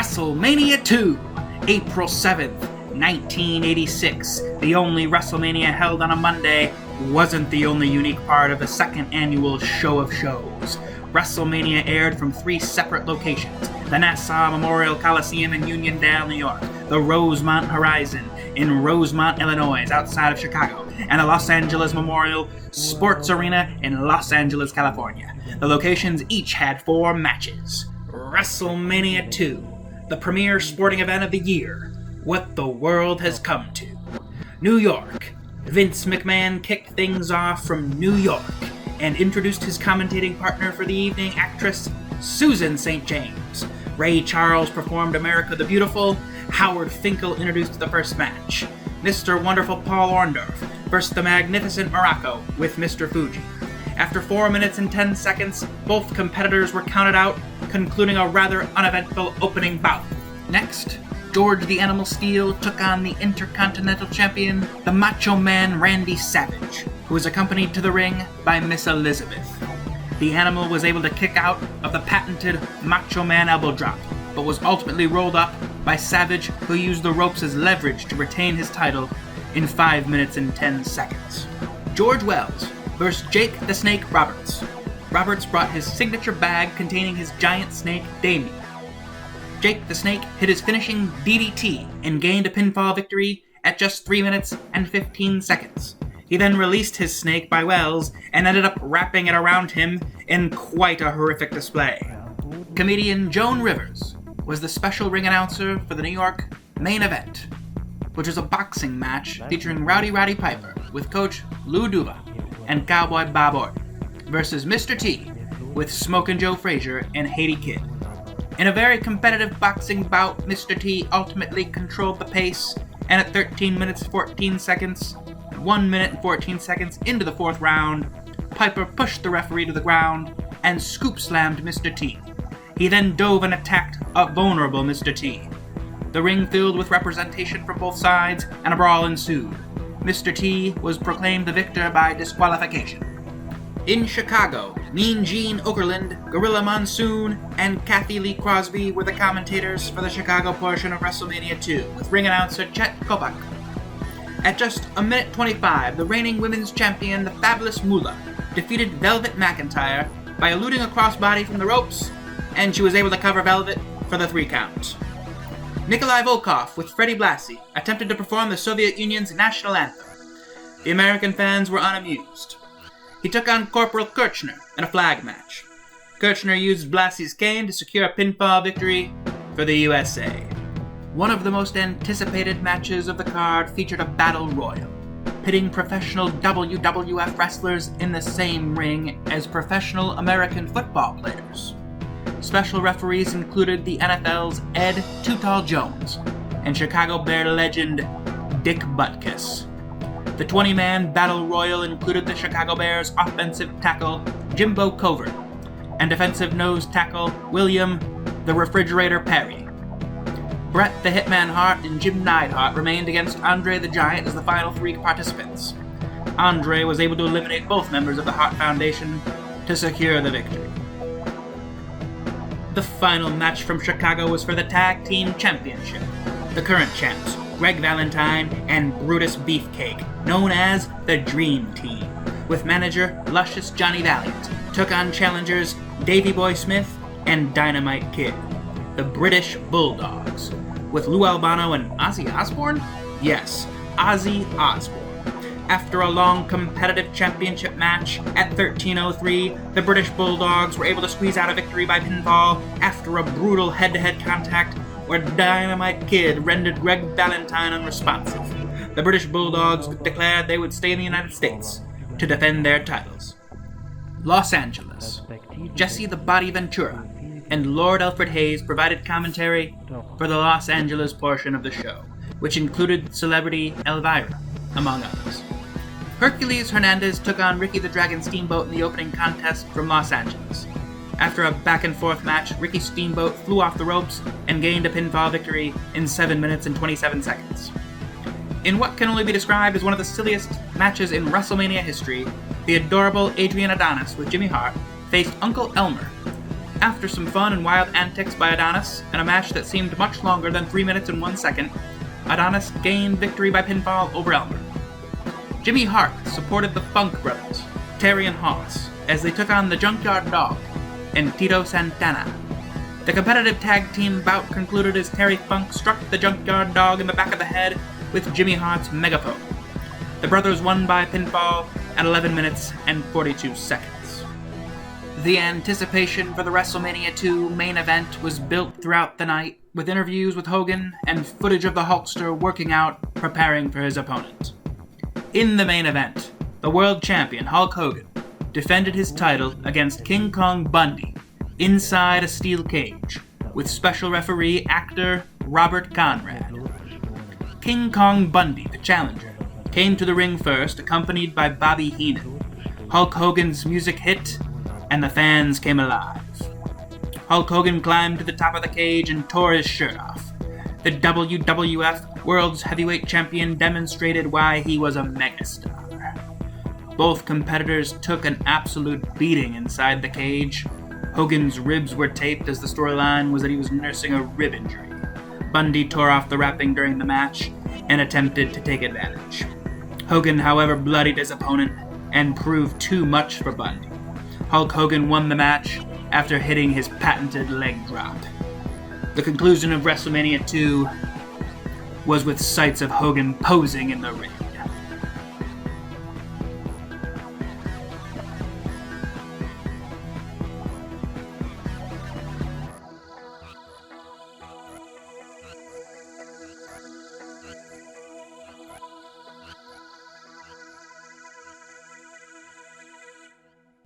WrestleMania II, April 7th, 1986. The only WrestleMania held on a Monday wasn't the only unique part of the second annual show of shows. WrestleMania aired from 3 separate locations: the Nassau Memorial Coliseum in Uniondale, New York, the Rosemont Horizon in Rosemont, Illinois, outside of Chicago, and the Los Angeles Memorial Sports Arena in Los Angeles, California. The locations each had 4 matches. WrestleMania II, the premier sporting event of the year. What the world has come to. New York. Vince McMahon kicked things off from New York and introduced his commentating partner for the evening, actress Susan St. James. Ray Charles performed America the Beautiful. Howard Finkel introduced the first match. Mr. Wonderful Paul Orndorff versed the magnificent Muraco with Mr. Fuji. After 4 minutes and 10 seconds, both competitors were counted out, concluding a rather uneventful opening bout. Next, George the Animal Steele took on the Intercontinental Champion, the Macho Man Randy Savage, who was accompanied to the ring by Miss Elizabeth. The Animal was able to kick out of the patented Macho Man elbow drop, but was ultimately rolled up by Savage, who used the ropes as leverage to retain his title in 5 minutes and 10 seconds. George Wells versus Jake the Snake Roberts. Roberts brought his signature bag containing his giant snake, Damien. Jake the Snake hit his finishing DDT and gained a pinfall victory at just 3 minutes and 15 seconds. He then released his snake by Wells and ended up wrapping it around him in quite a horrific display. Comedian Joan Rivers was the special ring announcer for the New York main event, which was a boxing match featuring Rowdy Roddy Piper with coach Lou Duva and Cowboy Bob Orton versus Mr. T with Smokin' Joe Frazier and Haiti Kid. In a very competitive boxing bout, Mr. T ultimately controlled the pace, and at 13 minutes 14 seconds, 1 minute and 14 seconds into the 4th round, Piper pushed the referee to the ground and scoop slammed Mr. T. He then dove and attacked a vulnerable Mr. T. The ring filled with representation from both sides, and a brawl ensued. Mr. T was proclaimed the victor by disqualification. In Chicago, Mean Gene Okerlund, Gorilla Monsoon, and Kathy Lee Crosby were the commentators for the Chicago portion of WrestleMania II, with ring announcer Chet Kopak. At just 1 minute 25, the reigning women's champion, the fabulous Moolah, defeated Velvet McIntyre by eluding a crossbody from the ropes, and she was able to cover Velvet for the 3 count. Nikolai Volkoff with Freddie Blassie attempted to perform the Soviet Union's national anthem. The American fans were unamused. He took on Corporal Kirchner in a flag match. Kirchner used Blassie's cane to secure a pinfall victory for the USA. One of the most anticipated matches of the card featured a battle royal, pitting professional WWF wrestlers in the same ring as professional American football players. Special referees included the NFL's Ed Too Tall Jones and Chicago Bear legend Dick Butkus. The 20-man battle royal included the Chicago Bears offensive tackle Jimbo Covert and defensive nose tackle William the Refrigerator Perry. Bret the Hitman Hart and Jim Neidhart remained against Andre the Giant as the final 3 participants. Andre was able to eliminate both members of the Hart Foundation to secure the victory. The final match from Chicago was for the Tag Team Championship. The current champs, Greg Valentine and Brutus Beefcake, known as the Dream Team, with manager Luscious Johnny Valiant, took on challengers Davey Boy Smith and Dynamite Kid, the British Bulldogs, with Lou Albano and Ozzy Osbourne? Yes, Ozzy Osbourne. After a long competitive championship match, at 13:03, the British Bulldogs were able to squeeze out a victory by pinfall after a brutal head-to-head contact where Dynamite Kid rendered Greg Valentine unresponsive. The British Bulldogs declared they would stay in the United States to defend their titles. Los Angeles. Jesse the Body Ventura and Lord Alfred Hayes provided commentary for the Los Angeles portion of the show, which included celebrity Elvira, among others. Hercules Hernandez took on Ricky the Dragon Steamboat in the opening contest from Los Angeles. After a back-and-forth match, Ricky Steamboat flew off the ropes and gained a pinfall victory in 7 minutes and 27 seconds. In what can only be described as one of the silliest matches in WrestleMania history, the adorable Adrian Adonis with Jimmy Hart faced Uncle Elmer. After some fun and wild antics by Adonis, and a match that seemed much longer than 3 minutes and 1 second, Adonis gained victory by pinfall over Elmer. Jimmy Hart supported the Funk Brothers, Terry and Hoss, as they took on the Junkyard Dog and Tito Santana. The competitive tag team bout concluded as Terry Funk struck the Junkyard Dog in the back of the head with Jimmy Hart's megaphone. The brothers won by pinfall at 11 minutes and 42 seconds. The anticipation for the WrestleMania II main event was built throughout the night, with interviews with Hogan and footage of the Hulkster working out, preparing for his opponent. In the main event, the world champion Hulk Hogan defended his title against King Kong Bundy inside a steel cage, with special referee actor Robert Conrad. King Kong Bundy, the challenger, came to the ring first, accompanied by Bobby Heenan. Hulk Hogan's music hit, and the fans came alive. Hulk Hogan climbed to the top of the cage and tore his shirt off. The WWF World's Heavyweight Champion demonstrated why he was a megastar. Both competitors took an absolute beating inside the cage. Hogan's ribs were taped as the storyline was that he was nursing a rib injury. Bundy tore off the wrapping during the match and attempted to take advantage. Hogan, however, bloodied his opponent and proved too much for Bundy. Hulk Hogan won the match after hitting his patented leg drop. The conclusion of WrestleMania II was with sights of Hogan posing in the ring.